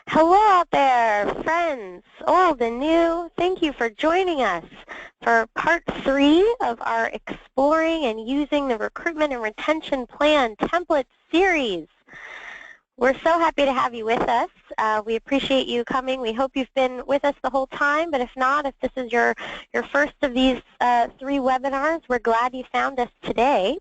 Hello out there, friends, old and new. Thank you for joining us for part 3 of our Exploring and Using the Recruitment and Retention Plan Template series. We're so happy to have you with us. We appreciate you coming. We hope you've been with us the whole time, but if not, if this is your first of these 3 webinars, we're glad you found us today.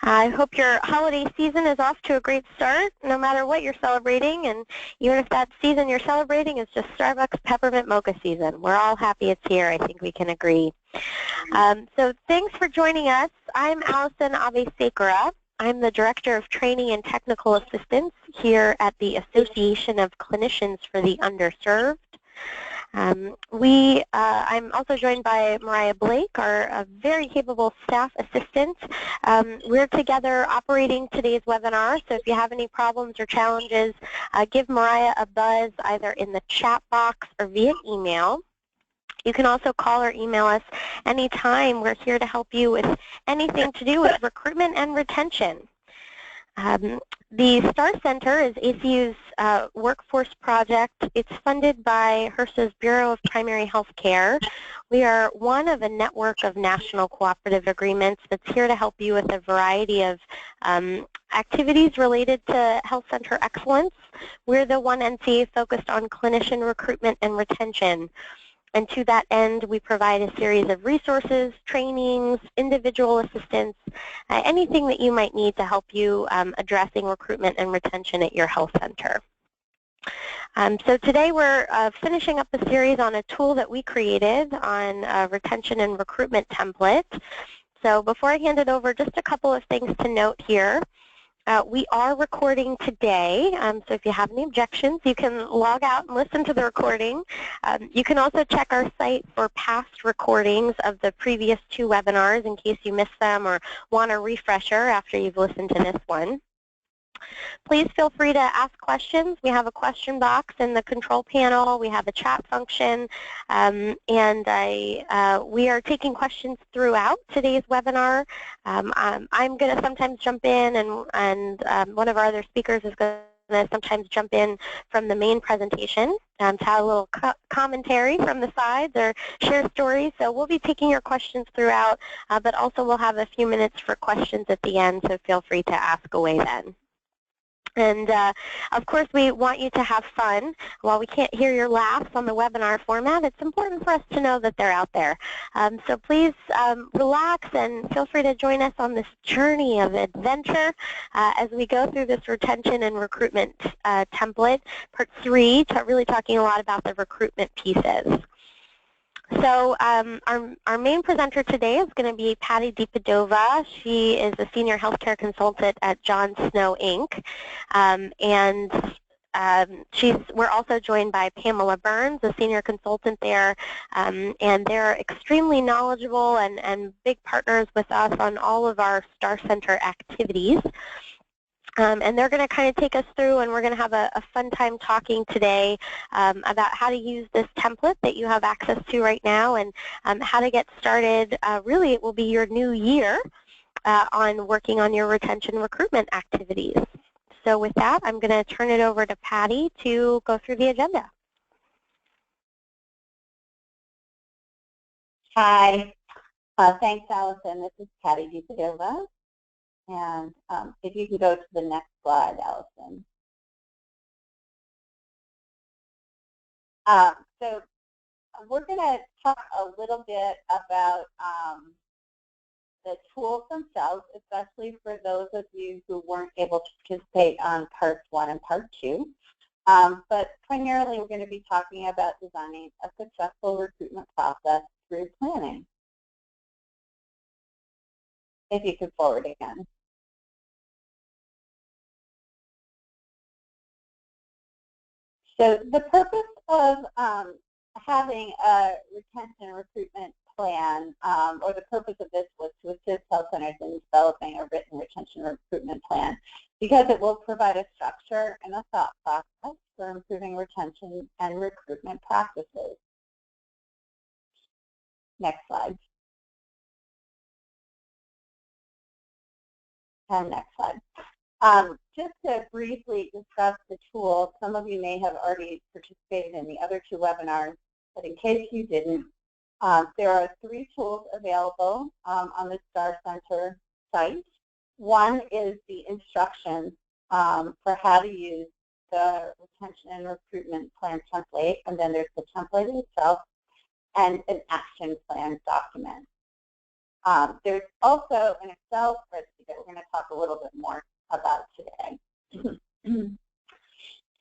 I hope your holiday season is off to a great start, no matter what you're celebrating, and even if that season you're celebrating is just Starbucks Peppermint Mocha season. We're all happy it's here. I think we can agree. So thanks for joining us. I'm Allison Ave-Sakura. I'm the Director of Training and Technical Assistance here at the Association of Clinicians for the Underserved. I'm also joined by Mariah Blake, our very capable staff assistant. We're together operating today's webinar, so if you have any problems or challenges, give Mariah a buzz either in the chat box or via email. You can also call or email us anytime. We're here to help you with anything to do with recruitment and retention. The STAR Center is ACU's workforce project. It's funded by HRSA's Bureau of Primary Health Care. We are one of a network of national cooperative agreements that's here to help you with a variety of activities related to health center excellence. We're the one NCA focused on clinician recruitment and retention. And to that end, we provide a series of resources, trainings, individual assistance, anything that you might need to help you addressing recruitment and retention at your health center. So today we're finishing up a series on a tool that we created on retention and recruitment template. So before I hand it over, just a couple of things to note here. We are recording today, so if you have any objections, you can log out and listen to the recording. You can also check our site for past recordings of the previous 2 webinars in case you missed them or want a refresher after you've listened to this one. Please feel free to ask questions. We have a question box in the control panel. We have a chat function, and we are taking questions throughout today's webinar. I'm going to sometimes jump in, and one of our other speakers is going to sometimes jump in from the main presentation to have a little commentary from the sides or share stories. So we'll be taking your questions throughout, but also we'll have a few minutes for questions at the end, so feel free to ask away then. And of course, we want you to have fun. While we can't hear your laughs on the webinar format, it's important for us to know that they're out there. So please relax and feel free to join us on this journey of adventure as we go through this retention and recruitment template, part 3, really talking a lot about the recruitment pieces. So our main presenter today is going to be Paddy DiPadova. She is a senior healthcare consultant at John Snow, Inc. We're also joined by Pamela Burns, a senior consultant there, and they're extremely knowledgeable and big partners with us on all of our STAR Center activities. And they're going to kind of take us through, and we're going to have a fun time talking today about how to use this template that you have access to right now and how to get started. Really, it will be your new year on working on your retention recruitment activities. So with that, I'm going to turn it over to Paddy to go through the agenda. Hi. Thanks, Allison. This is Paddy DiPadova. And if you can go to the next slide, Allison. So we're going to talk a little bit about the tools themselves, especially for those of you who weren't able to participate on parts 1 and part 2. But primarily, we're going to be talking about designing a successful recruitment process through planning. If you could forward again. So the purpose of having a retention recruitment plan, or the purpose of this was to assist health centers in developing a written retention recruitment plan, because it will provide a structure and a thought process for improving retention and recruitment practices. Next slide. And next slide. Just to briefly discuss the tool, some of you may have already participated in the other 2 webinars, but in case you didn't, there are 3 tools available on the STAR Center site. One is the instructions for how to use the retention and recruitment plan template, and then there's the template itself and an action plan document. There's also an Excel spreadsheet that we're going to talk a little bit more about today.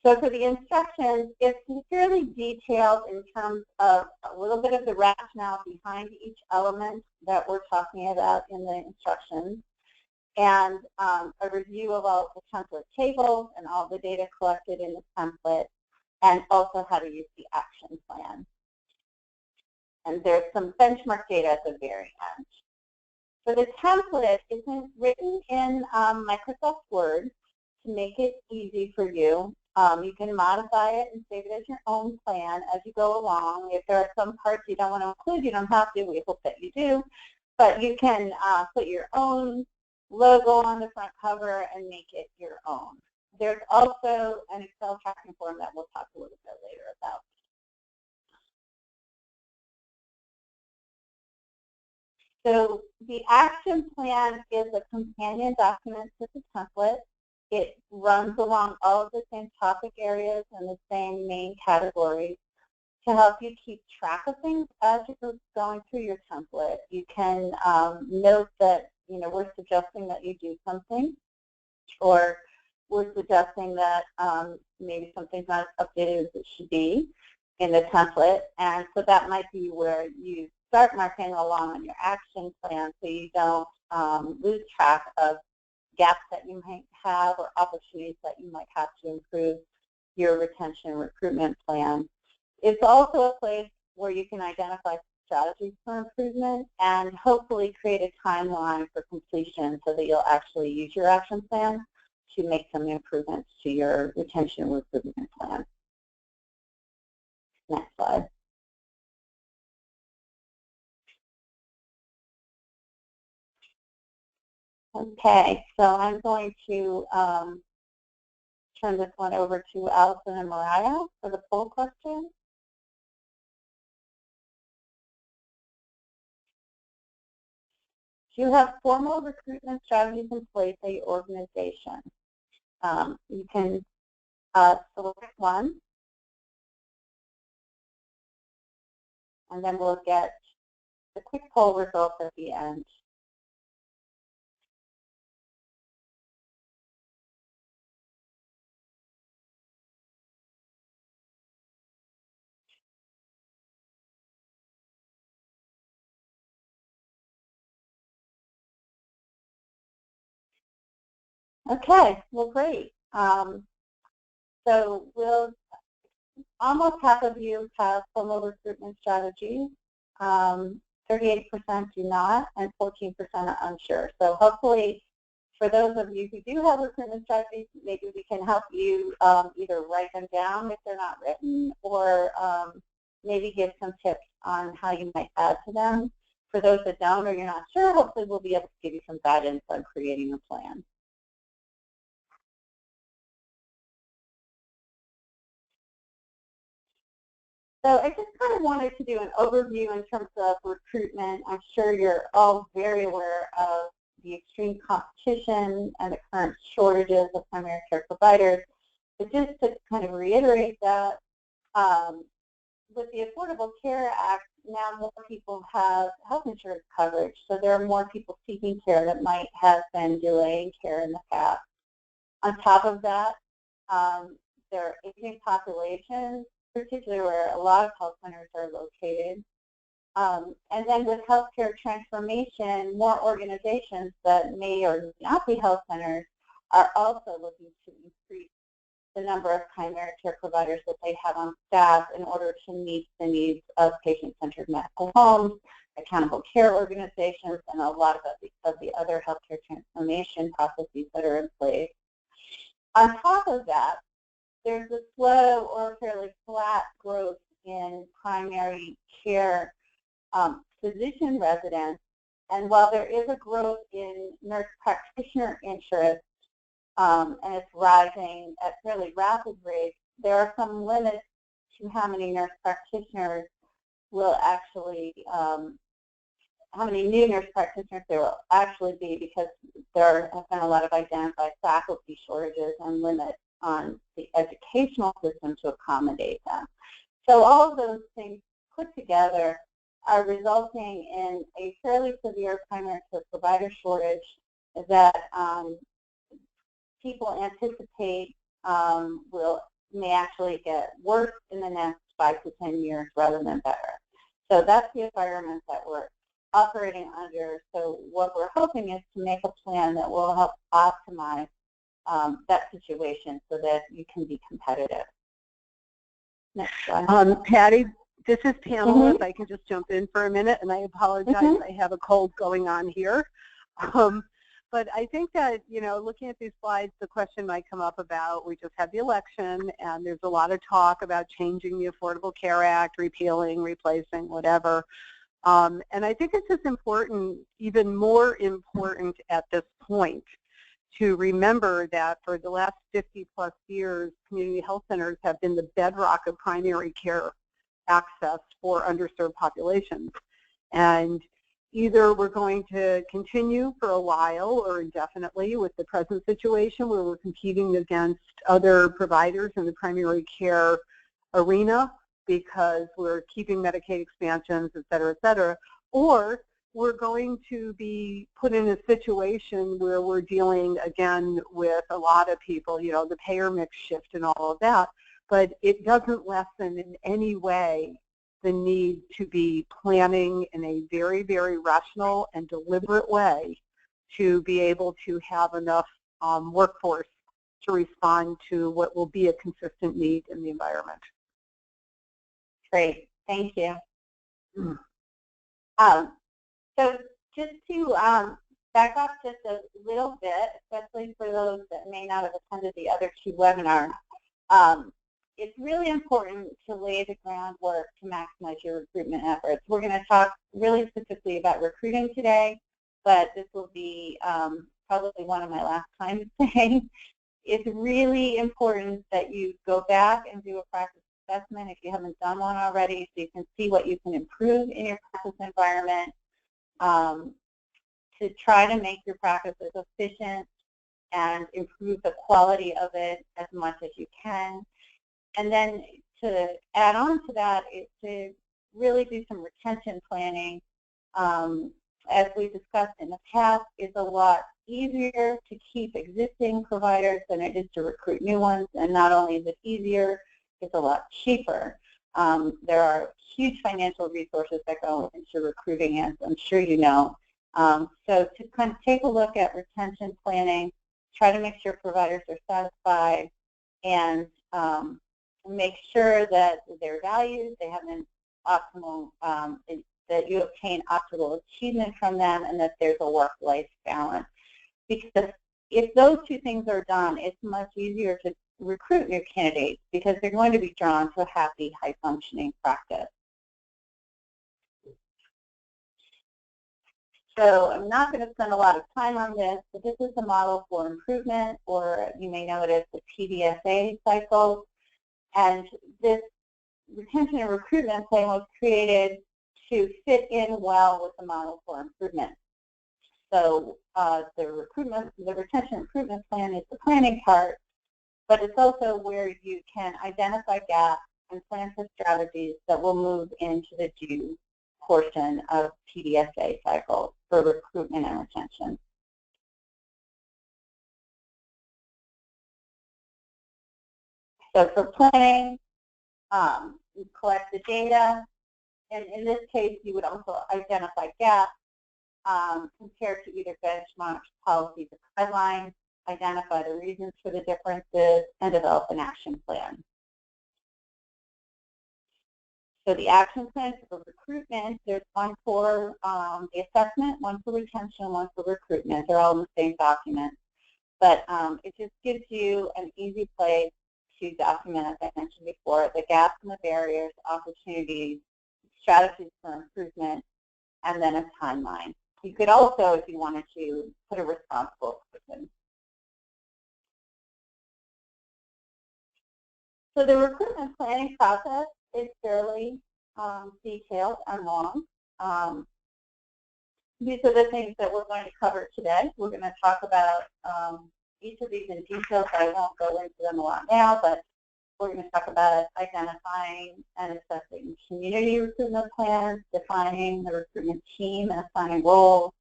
So for the instructions, it's fairly detailed in terms of a little bit of the rationale behind each element that we're talking about in the instructions, and a review of all the template tables and all the data collected in the template, and also how to use the action plan. And there's some benchmark data at the very end. So the template isn't written in Microsoft Word to make it easy for you. You can modify it and save it as your own plan as you go along. If there are some parts you don't want to include, you don't have to. We hope that you do. But you can put your own logo on the front cover and make it your own. There's also an Excel tracking form that we'll talk a little bit later about. So the action plan is a companion document to the template. It runs along all of the same topic areas and the same main categories to help you keep track of things as you're going through your template. You can note that, we're suggesting that you do something, or we're suggesting that maybe something's not as updated as it should be in the template. And so that might be where you start marking along on your action plan so you don't lose track of gaps that you might have or opportunities that you might have to improve your retention and recruitment plan. It's also a place where you can identify strategies for improvement and hopefully create a timeline for completion so that you'll actually use your action plan to make some improvements to your retention and recruitment plan. Next slide. Okay, so I'm going to turn this one over to Allison and Mariah for the poll question. Do you have formal recruitment strategies in place at your organization? You can select one, and then we'll get the quick poll results at the end. Okay, well, great. So almost half of you have formal recruitment strategies. 38% do not, and 14% are unsure. So hopefully, for those of you who do have recruitment strategies, maybe we can help you either write them down if they're not written, or maybe give some tips on how you might add to them. For those that don't or you're not sure, hopefully we'll be able to give you some guidance on creating a plan. So I just kind of wanted to do an overview in terms of recruitment. I'm sure you're all very aware of the extreme competition and the current shortages of primary care providers. But just to kind of reiterate that, with the Affordable Care Act, now more people have health insurance coverage. So there are more people seeking care that might have been delaying care in the past. On top of that, there are aging populations, particularly where a lot of health centers are located. And then with healthcare transformation, more organizations that may or may not be health centers are also looking to increase the number of primary care providers that they have on staff in order to meet the needs of patient-centered medical homes, accountable care organizations, and a lot of the other healthcare transformation processes that are in place. On top of that, there's a slow or fairly flat growth in primary care physician residents. And while there is a growth in nurse practitioner interest, and it's rising at fairly rapid rates, there are some limits to how many nurse practitioners will actually, how many new nurse practitioners there will actually be, because there have been a lot of identified faculty shortages and limits on the educational system to accommodate them. So all of those things put together are resulting in a fairly severe primary care provider shortage that people anticipate may actually get worse in the next 5 to 10 years rather than better. So that's the environment that we're operating under. So what we're hoping is to make a plan that will help optimize that situation so that you can be competitive. Next slide. Patty, this is Pamela, if I can just jump in for a minute, and I apologize, I have a cold going on here. But I think that, you know, looking at these slides, the question might come up about, we just had the election, and there's a lot of talk about changing the Affordable Care Act, repealing, replacing, whatever. And I think it's just important, even more important at this point, to remember that for the last 50-plus years, community health centers have been the bedrock of primary care access for underserved populations. And either we're going to continue for a while or indefinitely with the present situation where we're competing against other providers in the primary care arena because we're keeping Medicaid expansions, et cetera, or we're going to be put in a situation where we're dealing again with a lot of people, you know, the payer mix shift and all of that, but it doesn't lessen in any way the need to be planning in a very, very rational and deliberate way to be able to have enough workforce to respond to what will be a consistent need in the environment. Great, thank you. So just to back off just a little bit, especially for those that may not have attended the other 2 webinars, it's really important to lay the groundwork to maximize your recruitment efforts. We're going to talk really specifically about recruiting today, but this will be probably one of my last times saying it's really important that you go back and do a practice assessment if you haven't done one already, so you can see what you can improve in your practice environment to try to make your practice as efficient and improve the quality of it as much as you can. And then to add on to that is to really do some retention planning. As we discussed in the past, it's a lot easier to keep existing providers than it is to recruit new ones. And not only is it easier, it's a lot cheaper. There are huge financial resources that go into recruiting, as I'm sure you know. So to kind of take a look at retention planning, try to make sure providers are satisfied, and make sure that they're valued, they have an optimal, that you obtain optimal achievement from them, and that there's a work-life balance. Because if those 2 things are done, it's much easier to recruit new candidates because they're going to be drawn to a happy, high-functioning practice. So I'm not going to spend a lot of time on this, but this is the model for improvement, or you may know it as the PDSA cycle. And this retention and recruitment plan was created to fit in well with the model for improvement. So the retention improvement plan is the planning part, but it's also where you can identify gaps and plan for strategies that will move into the due portion of PDSA cycle for recruitment and retention. So for planning, you collect the data, and in this case, you would also identify gaps, compared to either benchmarks, policies, or guidelines, identify the reasons for the differences, and develop an action plan. So the action plan for recruitment, there's one for the assessment, one for retention, one for recruitment. They're all in the same document. But it just gives you an easy place to document, as I mentioned before, the gaps and the barriers, opportunities, strategies for improvement, and then a timeline. You could also, if you wanted to, put a responsible person. So the recruitment planning process is fairly detailed and long. These are the things that we're going to cover today. We're going to talk about each of these in detail, so I won't go into them a lot now, but we're going to talk about identifying and assessing community recruitment plans, defining the recruitment team and assigning roles,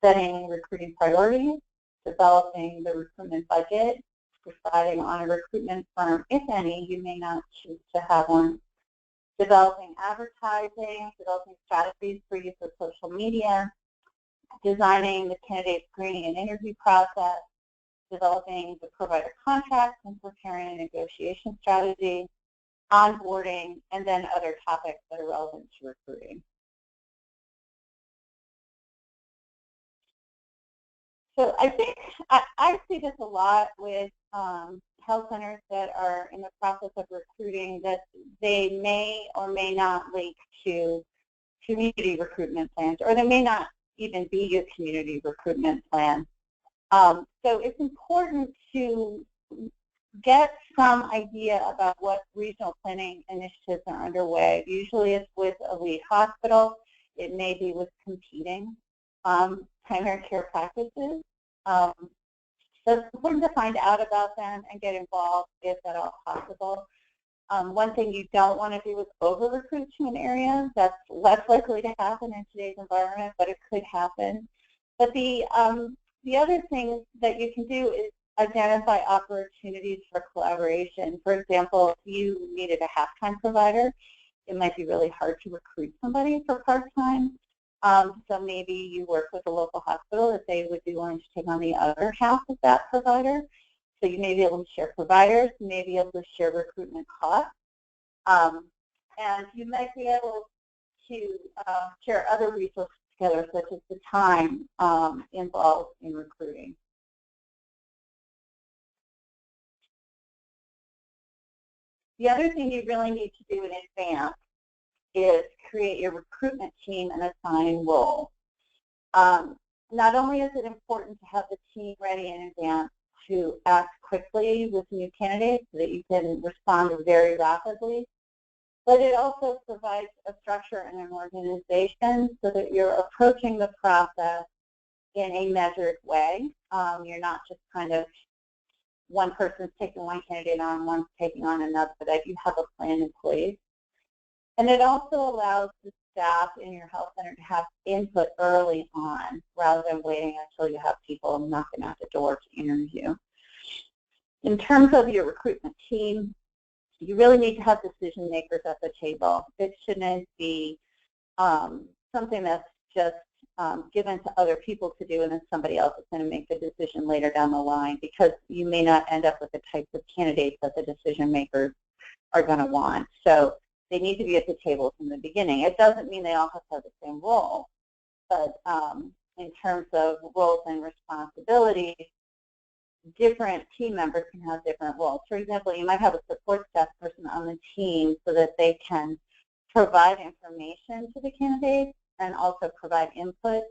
setting recruiting priorities, developing the recruitment budget, deciding on a recruitment firm, if any, you may not choose to have one, developing advertising, developing strategies for use of social media, designing the candidate screening and interview process, developing the provider contracts and preparing a negotiation strategy, onboarding, and then other topics that are relevant to recruiting. So I think I see this a lot with health centers that are in the process of recruiting, that they may or may not link to community recruitment plans, or there may not even be a community recruitment plan. So it's important to get some idea about what regional planning initiatives are underway. Usually it's with a lead hospital. It may be with competing primary care practices. So it's important to find out about them and get involved if at all possible. One thing you don't want to do is over-recruit to an area. That's less likely to happen in today's environment, but it could happen. But the other thing that you can do is identify opportunities for collaboration. For example, if you needed a half-time provider, it might be really hard to recruit somebody for part-time. So maybe you work with a local hospital if they would be willing to take on the other half of that provider. So you may be able to share providers, you may be able to share recruitment costs, and you might be able to share other resources together, such as the time involved in recruiting. The other thing you really need to do in advance is create your recruitment team and assign roles. Not only is it important to have the team ready in advance to act quickly with new candidates so that you can respond very rapidly, but it also provides a structure and an organization so that you're approaching the process in a measured way. You're not just kind of one person's taking one candidate on, one's taking on another, that you have a plan in place. And it also allows the staff in your health center to have input early on rather than waiting until you have people knocking at the door to interview. In terms of your recruitment team, you really need to have decision makers at the table. It shouldn't be something that's just given to other people to do and then somebody else is going to make the decision later down the line, because you may not end up with the types of candidates that the decision makers are going to want. So they need to be at the table from the beginning. It doesn't mean they all have to have the same role, but in terms of roles and responsibilities, different team members can have different roles. For example, you might have a support staff person on the team so that they can provide information to the candidates and also provide input,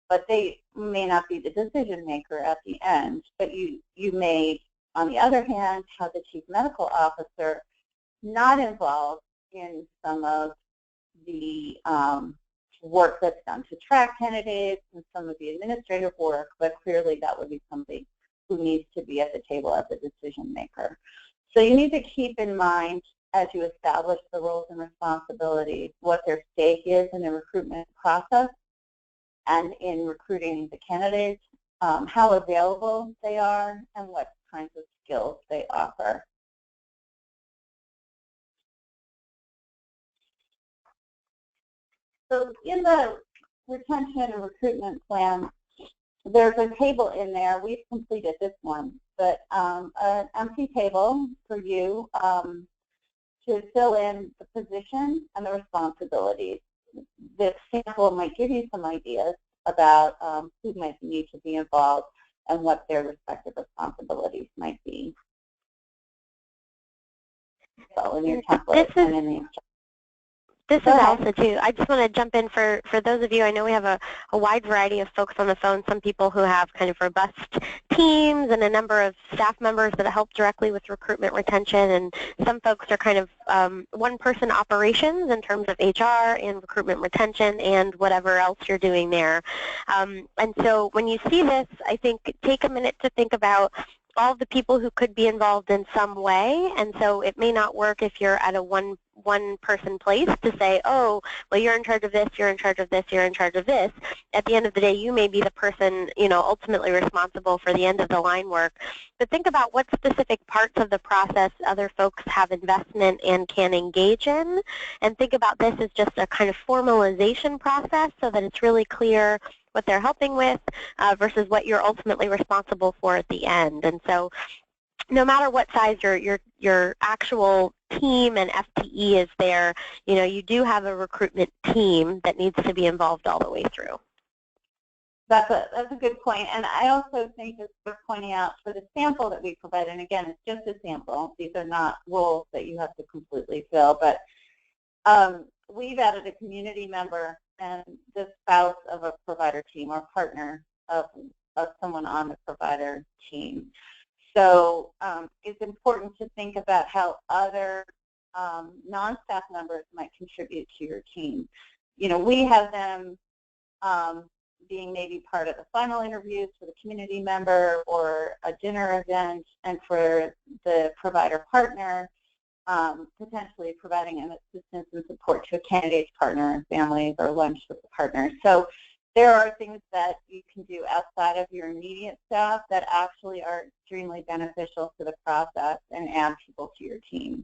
but they may not be the decision maker at the end. But you may, on the other hand, have the chief medical officer not involved in some of the work that's done to track candidates and some of the administrative work, but clearly that would be somebody who needs to be at the table as a decision maker. So you need to keep in mind, as you establish the roles and responsibilities, what their stake is in the recruitment process and in recruiting the candidates, how available they are, and what kinds of skills they offer. So in the retention and recruitment plan, there's a table in there. We've completed this one, but an empty table for you to fill in the position and the responsibilities. This sample might give you some ideas about who might need to be involved and what their respective responsibilities might be. So in your template and in the instructions. This is Elsa too. I just want to jump in for those of you. I know we have a wide variety of folks on the phone. Some people who have kind of robust teams and a number of staff members that help directly with recruitment retention, and some folks are kind of one-person operations in terms of HR and recruitment retention and whatever else you're doing there. And so when you see this, I think take a minute to think about all the people who could be involved in some way, and so it may not work if you're at a one-person place to say, oh, well, you're in charge of this, you're in charge of this, you're in charge of this. At the end of the day, you may be the person, ultimately responsible for the end of the line work. But think about what specific parts of the process other folks have investment and can engage in, and think about this as just a kind of formalization process so that it's really clear what they're helping with versus what you're ultimately responsible for at the end. And so no matter what size your actual team and FTE is there, you do have a recruitment team that needs to be involved all the way through. That's a good point. And I also think it's worth pointing out for the sample that we provide, and again, it's just a sample. These are not roles that you have to completely fill, but we've added a community member and the spouse of a provider team or partner of someone on the provider team. So it's important to think about how other non-staff members might contribute to your team. We have them being maybe part of the final interviews for the community member or a dinner event, and for the provider partner, potentially providing an assistance and support to a candidate's partner and families, or lunch with the partner. So there are things that you can do outside of your immediate staff that actually are extremely beneficial to the process and add people to your team.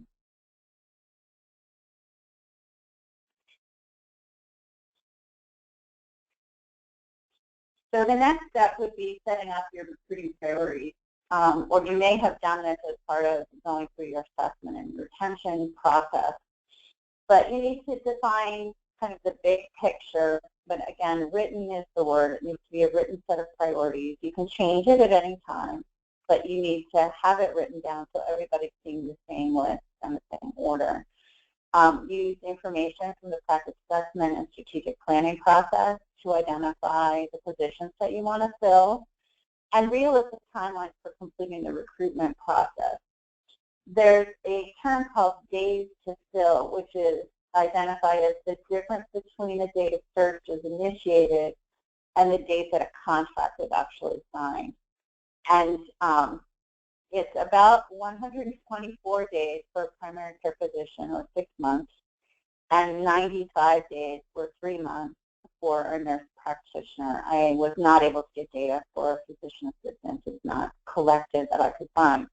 So the next step would be setting up your recruiting priorities. Or you may have done this as part of going through your assessment and retention process. But you need to define kind of the big picture, but again, written is the word. It needs to be a written set of priorities. You can change it at any time, but you need to have it written down so everybody's seeing the same list and the same order. Use information from the practice assessment and strategic planning process to identify the positions that you want to fill, and realistic timelines for completing the recruitment process. There's a term called days to fill, which is identified as the difference between the date a search is initiated and the date that a contract is actually signed. And it's about 124 days for a primary care physician, or 6 months, and 95 days or 3 months for a nurse practitioner. I was not able to get data for a physician assistant. It's not collected that I could find.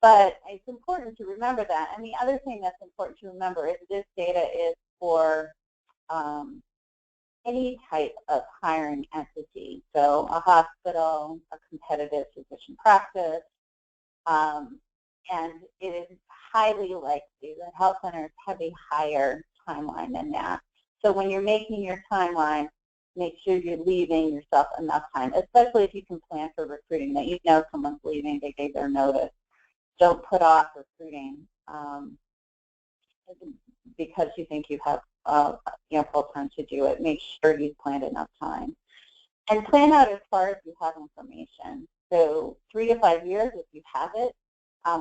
But it's important to remember that. And the other thing that's important to remember is this data is for any type of hiring entity. So a hospital, a competitive physician practice, and it is highly likely that health centers have a higher timeline than that. So when you're making your timeline, make sure you're leaving yourself enough time, especially if you can plan for recruiting, that you know someone's leaving, they gave their notice. Don't put off recruiting because you think you have full time to do it. Make sure you've planned enough time. And plan out as far as you have information. So 3 to 5 years if you have it.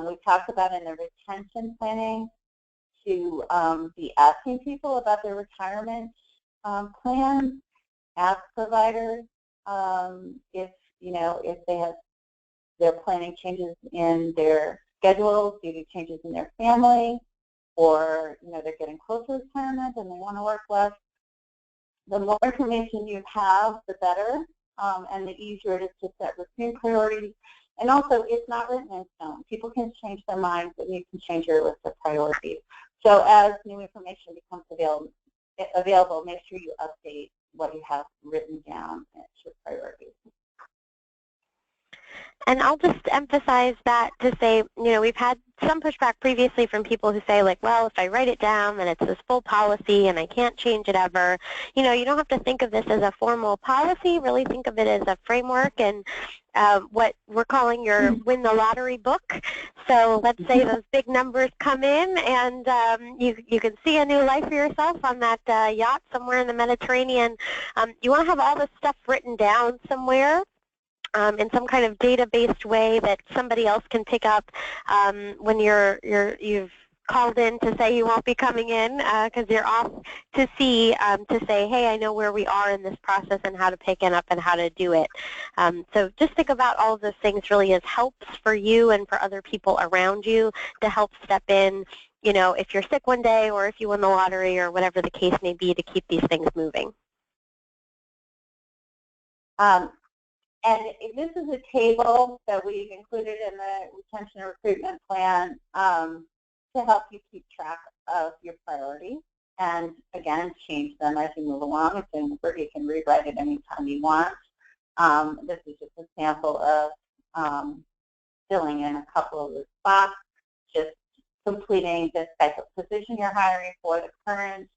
We talked about in the retention planning to be asking people about their retirement plans. Ask providers if they're planning changes in their schedules due to changes in their family, or they're getting close to retirement and they want to work less. The more information you have, the better, and the easier it is to set recruiting priorities. And also, it's not written in stone. People can change their minds, and you can change your list of priorities. So as new information becomes available, make sure you update what you have written down as your priorities. And I'll just emphasize that to say, we've had some pushback previously from people who say, like, well, if I write it down, then it's this full policy and I can't change it ever. You don't have to think of this as a formal policy. Really think of it as a framework. And what we're calling your win the lottery book. So let's say those big numbers come in and you can see a new life for yourself on that yacht somewhere in the Mediterranean. You want to have all this stuff written down somewhere in some kind of data-based way that somebody else can pick up when you've called in to say you won't be coming in because you're off to sea to say, hey, I know where we are in this process and how to pick it up and how to do it. So just think about all of those things really as helps for you and for other people around you to help step in, you know, if you're sick one day or if you win the lottery or whatever the case may be, to keep these things moving. And this is a table that we've included in the retention and recruitment plan to help you keep track of your priorities and, again, change them as you move along. It's in Word. You can rewrite it anytime you want. This is just a sample of filling in a couple of the spots, just completing the type of position you're hiring for, the current,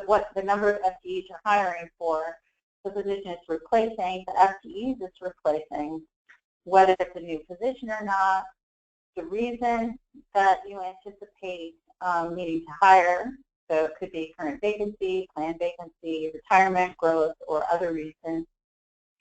what the number of FTEs you're hiring for, the position it's replacing, the FTEs it's replacing, whether it's a new position or not, the reason that you anticipate needing to hire. So it could be current vacancy, planned vacancy, retirement, growth, or other reasons,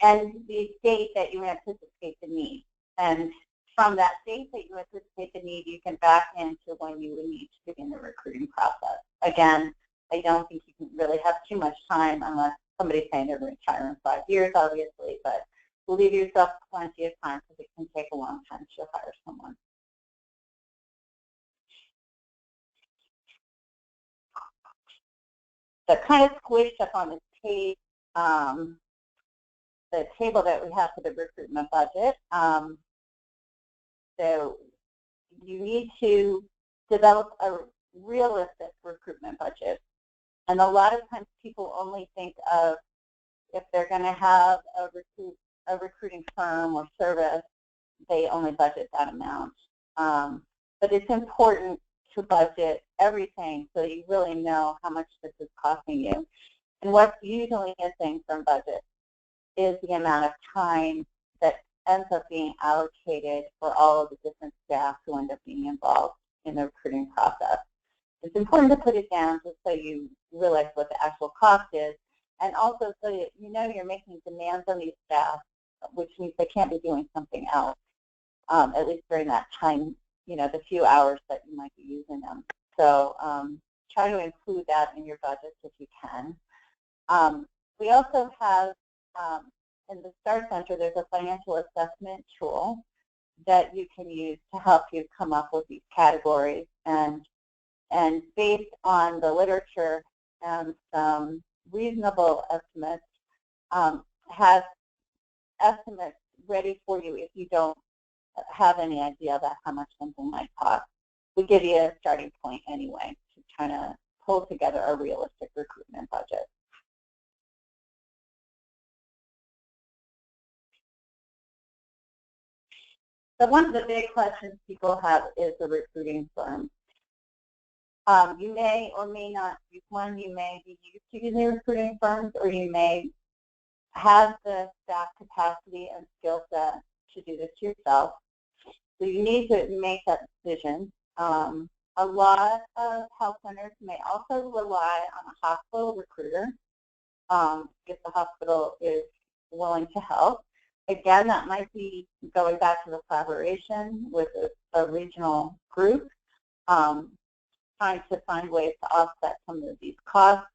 and the date that you anticipate the need. And from that date that you anticipate the need, you can back into when you would need to begin the recruiting process. Again, I don't think you can really have too much time unless somebody's saying they're going to retire in 5 years, obviously, but leave yourself plenty of time because it can take a long time to hire someone. So kind of squished up on this page, the table that we have for the recruitment budget. So you need to develop a realistic recruitment budget. And a lot of times people only think of if they're going to have a recruiting firm or service, they only budget that amount. But it's important to budget everything so that you really know how much this is costing you. And what's usually missing from budget is the amount of time that ends up being allocated for all of the different staff who end up being involved in the recruiting process. It's important to put it down just so you realize what the actual cost is, and also so that you know you're making demands on these staff, which means they can't be doing something else, at least during that time, you know, the few hours that you might be using them. So try to include that in your budget if you can. We also have, in the STAR Center, there's a financial assessment tool that you can use to help you come up with these categories. And based on the literature and some reasonable estimates, has estimates ready for you if you don't have any idea about how much something might cost. We give you a starting point anyway to kind of pull together a realistic recruitment budget. So one of the big questions people have is the recruiting firm. You may or may not use one. You may be used to using recruiting firms, or you may have the staff capacity and skill set to do this yourself. So you need to make that decision. A lot of health centers may also rely on a hospital recruiter if the hospital is willing to help. Again, that might be going back to the collaboration with a regional group, trying to find ways to offset some of these costs,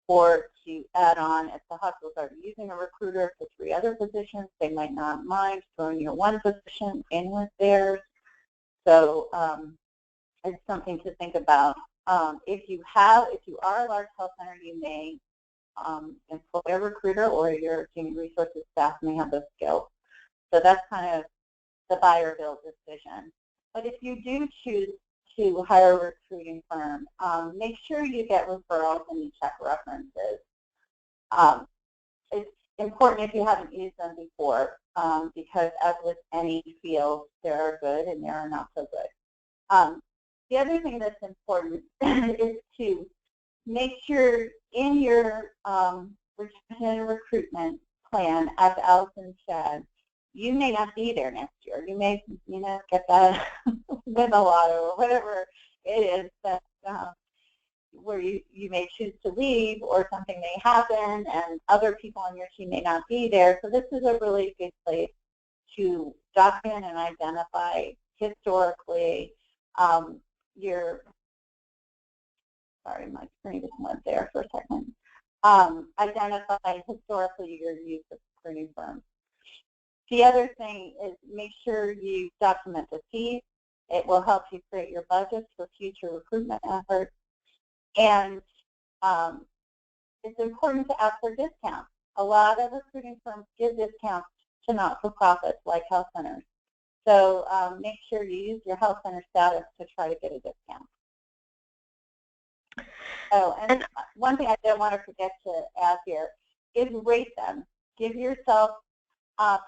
or to add on, if the hospitals are using a recruiter for 3 other positions, they might not mind throwing your one position in with theirs. So it's something to think about. If you are a large health center, you may employ a recruiter, or your human resources staff may have those skills. So that's kind of the buy or build decision. But if you do choose to hire a recruiting firm, make sure you get referrals and you check references. It's important if you haven't used them before, because as with any field, there are good and there are not so good. The other thing that's important is to make sure in your retention and recruitment plan, as Allison said, you may not be there next year. You may, get that win a lotto or whatever it is that where you may choose to leave, or something may happen and other people on your team may not be there. So this is a really good place to document and identify historically sorry, my screen just went there for a second. Identify historically your use of recruiting firms. The other thing is make sure you document the fees. It will help you create your budgets for future recruitment efforts. And it's important to ask for discounts. A lot of recruiting firms give discounts to not-for-profits like health centers. So make sure you use your health center status to try to get a discount. Oh, and one thing I don't want to forget to add here is rate them. Give yourself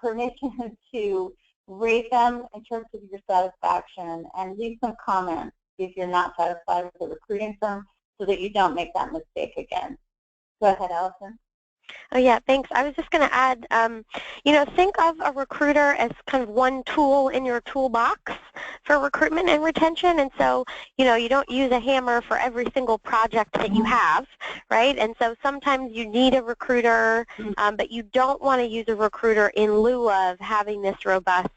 permission to rate them in terms of your satisfaction, and leave some comments if you're not satisfied with the recruiting firm so that you don't make that mistake again. Go ahead, Allison. Oh yeah, thanks. I was just going to add, think of a recruiter as kind of one tool in your toolbox for recruitment and retention. And so, you don't use a hammer for every single project that you have, right? And so sometimes you need a recruiter, but you don't want to use a recruiter in lieu of having this robust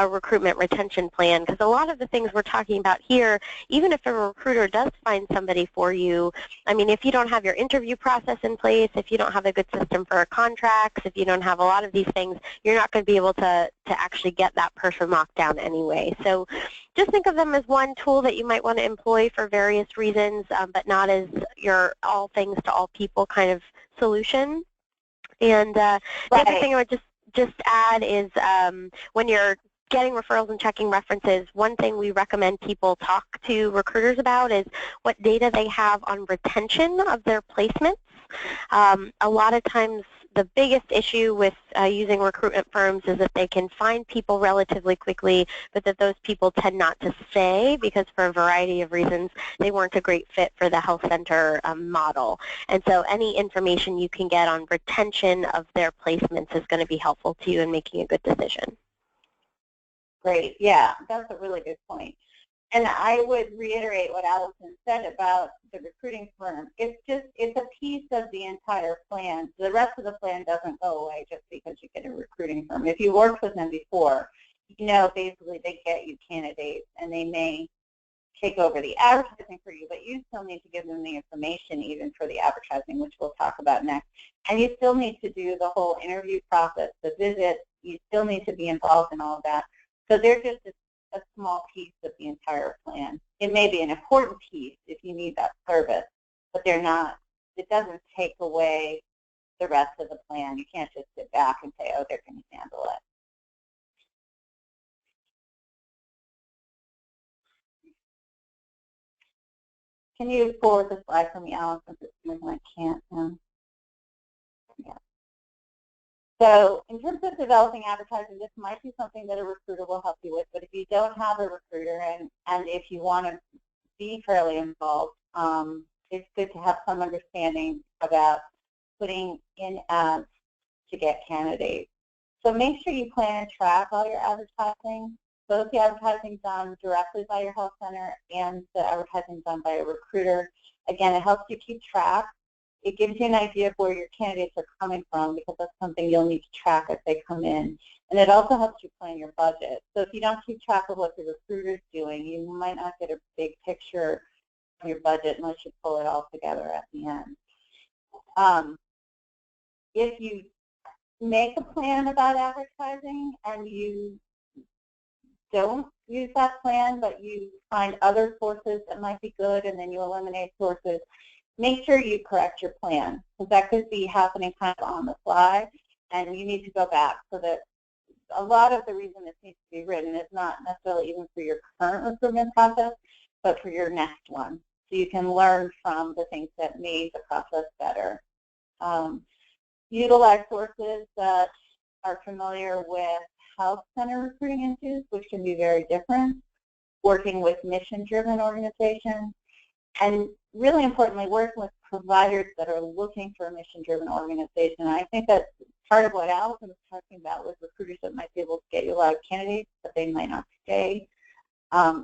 recruitment retention plan, because a lot of the things we're talking about here, even if a recruiter does find somebody for you, I mean, if you don't have your interview process in place, if you don't have a good system for contracts, if you don't have a lot of these things, you're not going to be able to actually get that person locked down anyway. So just think of them as one tool that you might want to employ for various reasons, but not as your all things to all people kind of solution. And the other thing I would just add is when you're getting referrals and checking references, one thing we recommend people talk to recruiters about is what data they have on retention of their placements. A lot of times the biggest issue with using recruitment firms is that they can find people relatively quickly, but that those people tend not to stay because for a variety of reasons they weren't a great fit for the health center model. And so any information you can get on retention of their placements is going to be helpful to you in making a good decision. Great. Yeah, that's a really good point. And I would reiterate what Allison said about the recruiting firm. It's a piece of the entire plan. The rest of the plan doesn't go away just because you get a recruiting firm. If you worked with them before, basically they get you candidates and they may take over the advertising for you, but you still need to give them the information even for the advertising, which we'll talk about next. And you still need to do the whole interview process, the visits. You still need to be involved in all of that. So they're just a small piece of the entire plan. It may be an important piece if you need that service, but they're not. It doesn't take away the rest of the plan. You can't just sit back and say, oh, they're going to handle it. Can you forward the slide for me, Allison? I can't. Yeah. So in terms of developing advertising, this might be something that a recruiter will help you with, but if you don't have a recruiter and if you want to be fairly involved, it's good to have some understanding about putting in ads to get candidates. So make sure you plan and track all your advertising, both the advertising done directly by your health center and the advertising done by a recruiter. Again, it helps you keep track. It gives you an idea of where your candidates are coming from, because that's something you'll need to track as they come in. And it also helps you plan your budget. So if you don't keep track of what the recruiter's doing, you might not get a big picture of your budget unless you pull it all together at the end. If you make a plan about advertising and you don't use that plan, but you find other sources that might be good and then you eliminate sources, make sure you correct your plan, because that could be happening kind of on the fly, and you need to go back. So that a lot of the reason this needs to be written is not necessarily even for your current recruitment process, but for your next one. So you can learn from the things that made the process better. Utilize sources that are familiar with health center recruiting issues, which can be very different. Working with mission-driven organizations. And really importantly, working with providers that are looking for a mission-driven organization. And I think that's part of what Allison was talking about with recruiters that might be able to get you a lot of candidates, but they might not stay.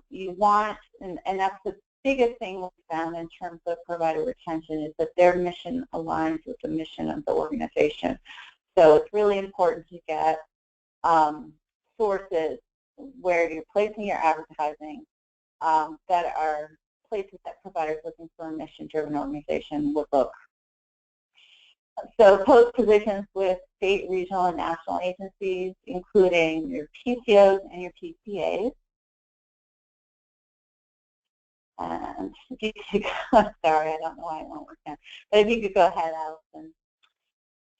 You want, and that's the biggest thing we found in terms of provider retention, is that their mission aligns with the mission of the organization. So it's really important to get sources where you're placing your advertising that are places that providers looking for a mission-driven organization would look. So post positions with state, regional, and national agencies, including your PCOs and your PCAs. And if you could, sorry, I don't know why it won't work now. But if you could go ahead, Allison.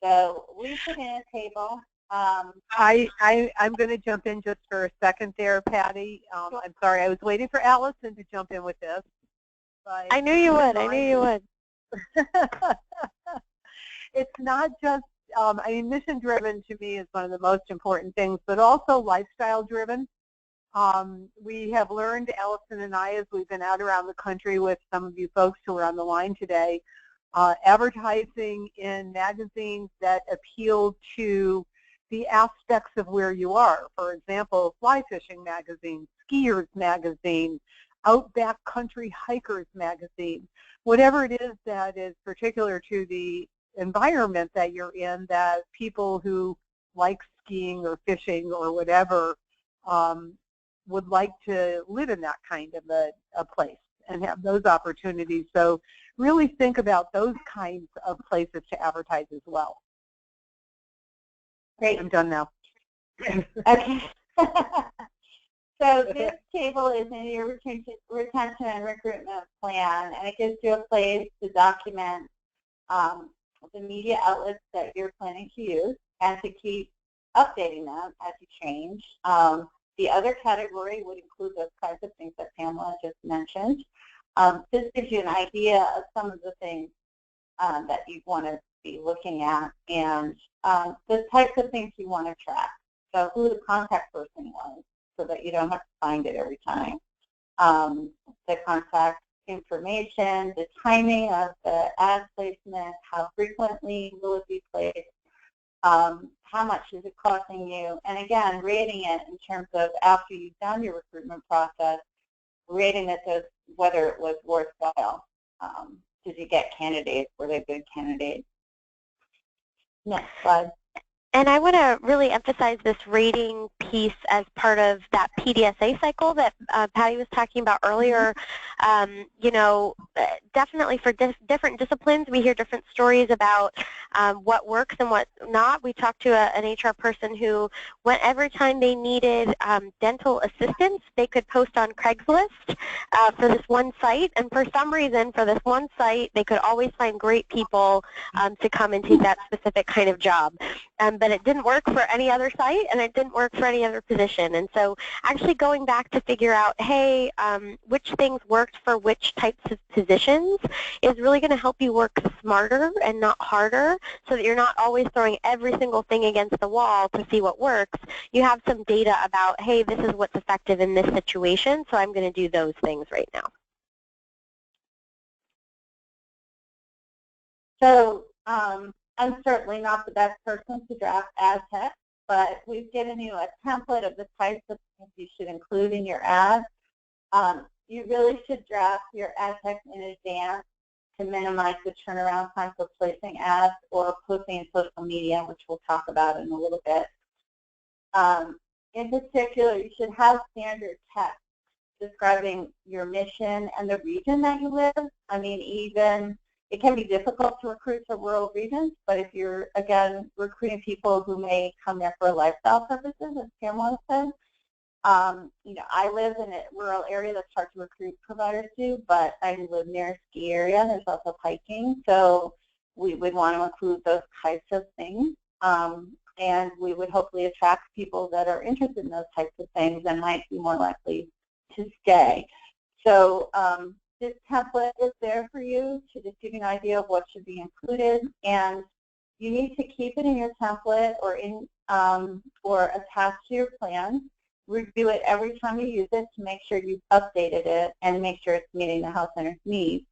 So we put in a table. I'm going to jump in just for a second there, Patty. I'm sorry, I was waiting for Allison to jump in with this. But I knew you would. I knew you would. It's not just, I mean, mission-driven to me is one of the most important things, but also lifestyle-driven. We have learned, Allison and I, as we've been out around the country with some of you folks who are on the line today, advertising in magazines that appeal to the aspects of where you are. For example, fly fishing magazine, skiers magazine, outback country hikers magazine, whatever it is that is particular to the environment that you're in, that people who like skiing or fishing or whatever would like to live in that kind of a place and have those opportunities. So really think about those kinds of places to advertise as well. Great. I'm done now. Okay. So this table is in your retention and recruitment plan, and it gives you a place to document the media outlets that you're planning to use and to keep updating them as you change. The other category would include those kinds of things that Pamela just mentioned. This gives you an idea of some of the things that you want to be looking at and the types of things you want to track. So who the contact person was, so that you don't have to find it every time. The contact information, the timing of the ad placement, how frequently will it be placed, how much is it costing you, and again, rating it in terms of after you've done your recruitment process, rating it as whether it was worthwhile. Did you get candidates? Were they good candidates? Next slide. And I want to really emphasize this rating piece as part of that PDSA cycle that Patty was talking about earlier. You know, definitely for different disciplines, we hear different stories about what works and what not. We talked to an HR person who went every time they needed dental assistance, they could post on Craigslist for this one site, and for some reason, for this one site, they could always find great people to come and take that specific kind of job. But it didn't work for any other site, and it didn't work for any other position. And so actually going back to figure out, hey, which things worked for which types of positions is really going to help you work smarter and not harder, so that you're not always throwing every single thing against the wall to see what works. You have some data about, hey, this is what's effective in this situation, so I'm going to do those things right now. So I'm certainly not the best person to draft ad text, but we've given you a template of the types of things you should include in your ad. You really should draft your ad text in advance to minimize the turnaround time for placing ads or posting in social media, which we'll talk about in a little bit. In particular, you should have standard text describing your mission and the region that you live. I mean, even it can be difficult to recruit for rural regions, but if you're, again, recruiting people who may come there for lifestyle purposes, as Pamela said, you know, I live in a rural area that's hard to recruit providers to, but I live near a ski area. There's also hiking, so we would want to include those types of things, and we would hopefully attract people that are interested in those types of things and might be more likely to stay. So this template is there for you to just give you an idea of what should be included, and you need to keep it in your template or in or attached to your plan. Review it every time you use it to make sure you've updated it and make sure it's meeting the health center's needs.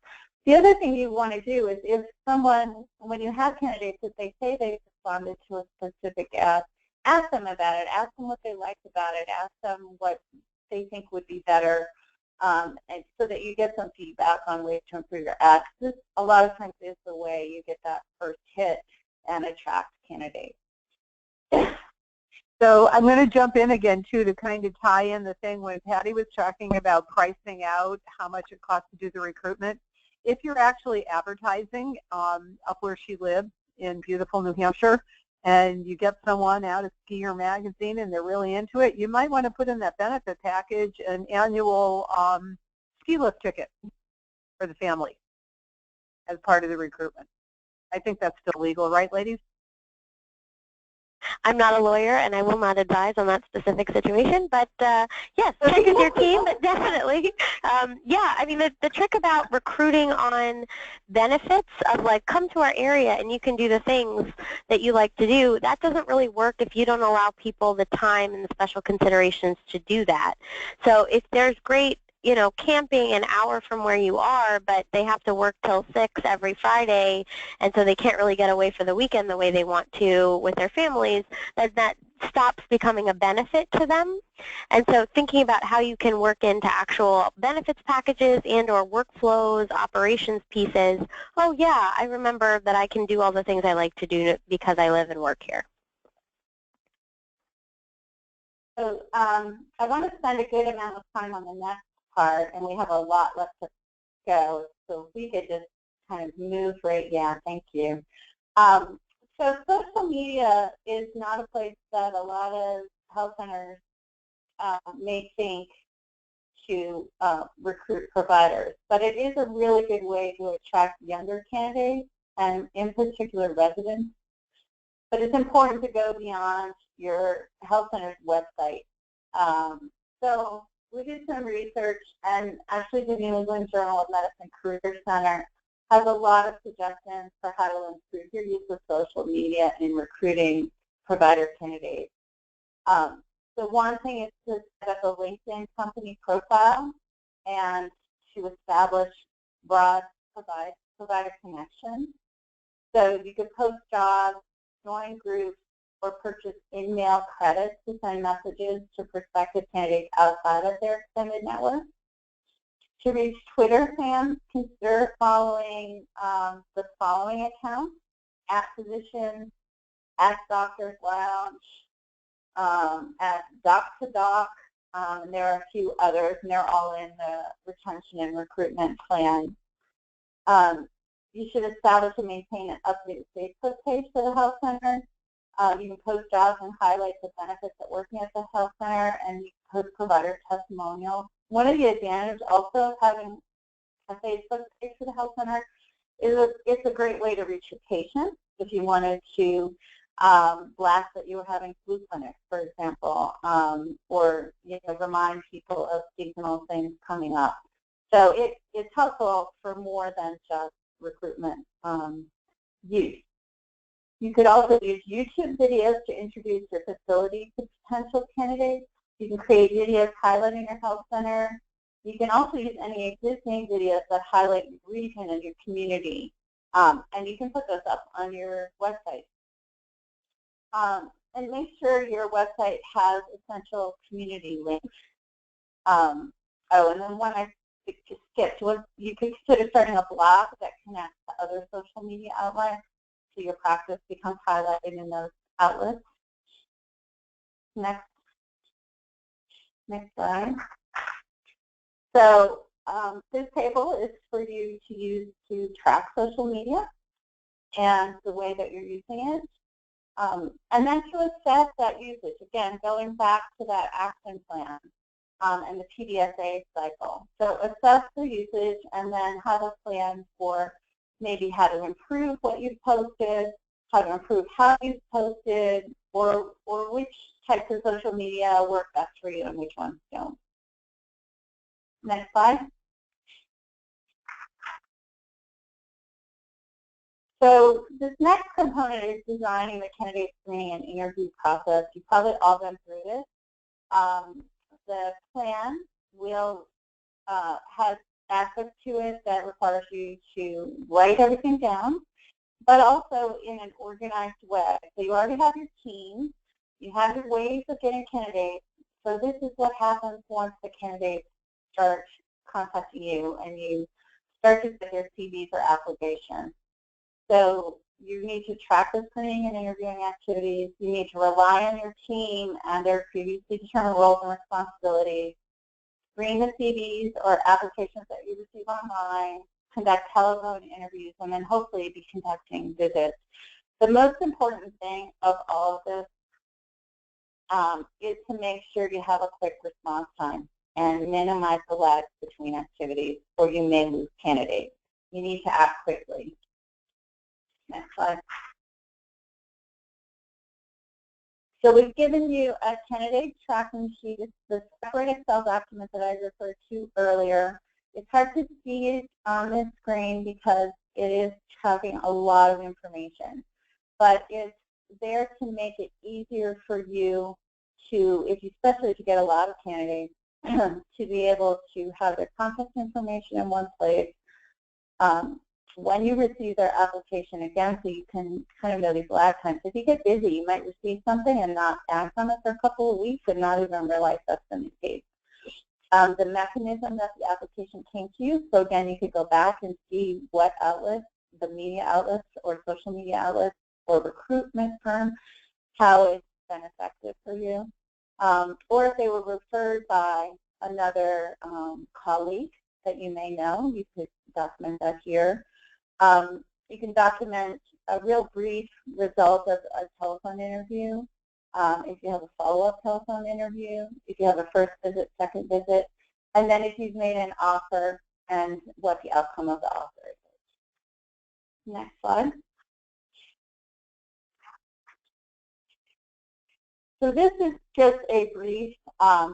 The other thing you want to do is if someone, when you have candidates, if they say they responded to a specific ad, ask them about it. Ask them what they liked about it. Ask them what they think would be better, and so that you get some feedback on ways to improve your ad. This, a lot of times, is the way you get that first hit and attract candidates. So I'm going to jump in again, too, to kind of tie in the thing when Patty was talking about pricing out how much it costs to do the recruitment. If you're actually advertising up where she lives in beautiful New Hampshire, and you get someone out of Skier Magazine and they're really into it, you might want to put in that benefit package an annual ski lift ticket for the family as part of the recruitment. I think that's still legal, right, ladies? I'm not a lawyer, and I will not advise on that specific situation, but yes, check with your team, but definitely. Yeah, I mean, the trick about recruiting on benefits of, like, come to our area and you can do the things that you like to do, that doesn't really work if you don't allow people the time and the special considerations to do that. So if there's great, you know, camping an hour from where you are, but they have to work till 6 every Friday, and so they can't really get away for the weekend the way they want to with their families, then that stops becoming a benefit to them. And so thinking about how you can work into actual benefits packages and or workflows, operations pieces, oh yeah, I remember that I can do all the things I like to do because I live and work here. So I want to spend a good amount of time on the next part, and we have a lot left to go, so if we could just kind of move right, yeah, thank you. So social media is not a place that a lot of health centers may think to recruit providers, but it is a really good way to attract younger candidates and in particular residents. But it's important to go beyond your health center's website. So we did some research, and actually the New England Journal of Medicine Career Center has a lot of suggestions for how to improve your use of social media in recruiting provider candidates. So one thing is to set up a LinkedIn company profile and to establish broad provider connections. So you could post jobs, join groups, or purchase in-mail credits to send messages to prospective candidates outside of their extended network. To reach Twitter fans, consider following the following accounts: @Physicians, @Doctors Lounge, @Doc2Doc, and there are a few others, and they're all in the retention and recruitment plan. You should establish and maintain an updated Facebook page for the health center. You can post jobs and highlight the benefits of working at the health center, and you can post provider testimonials. One of the advantages also of having a Facebook page for the health center is it's a great way to reach your patients if you wanted to blast that you were having flu clinics, for example, or remind people of seasonal things coming up. So it's helpful for more than just recruitment use. You could also use YouTube videos to introduce your facility to potential candidates. You can create videos highlighting your health center. You can also use any existing videos that highlight your region and your community, and you can put those up on your website. And make sure your website has essential community links. Oh, and then one I skipped was you could consider starting a blog that connects to other social media outlets so your practice becomes highlighted in those outlets. Next slide. So this table is for you to use to track social media and the way that you're using it. And then to assess that usage, again, going back to that action plan and the PDSA cycle. So assess the usage and then have a plan for maybe how to improve what you've posted, how to improve how you've posted, or which types of social media work best for you and which ones don't. Next slide. So this next component is designing the candidate screening and interview process. You've probably all been through this. The plan will has aspect to it that requires you to write everything down, but also in an organized way. So you already have your team, you have your ways of getting candidates. So this is what happens once the candidates start contacting you and you start to get their CV for application. So you need to track the screening and interviewing activities. You need to rely on your team and their previously determined roles and responsibilities. Screen the CVs or applications that you receive online, conduct telephone interviews, and then hopefully be conducting visits. The most important thing of all of this is to make sure you have a quick response time and minimize the lags between activities, or you may lose candidates. You need to act quickly. Next slide. So we've given you a candidate tracking sheet. It's the separate Excel document that I referred to earlier. It's hard to see it on this screen because it is having a lot of information, but it's there to make it easier for you to, especially if you get a lot of candidates, to be able to have their contact information in one place when you receive their application, again, so you can kind of know these lag times. If you get busy, you might receive something and not act on it for a couple of weeks and not even realize that's been the case. The mechanism that the application came to you, so again, you could go back and see what outlets, the media outlets or social media outlets or recruitment firm, how it's been effective for you. Or if they were referred by another colleague that you may know, you could document that here. You can document a real brief result of a telephone interview. If you have a follow-up telephone interview, if you have a first visit, second visit, and then if you've made an offer and what the outcome of the offer is. Next slide. So this is just a brief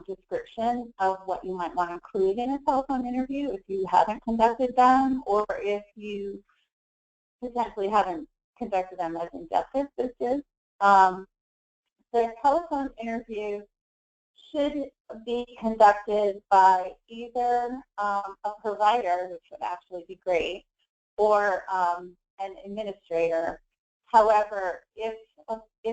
description of what you might want to include in a telephone interview if you haven't conducted them, or if you potentially haven't conducted them as in-depth as this is. The telephone interview should be conducted by either a provider, which would actually be great, or an administrator. However, if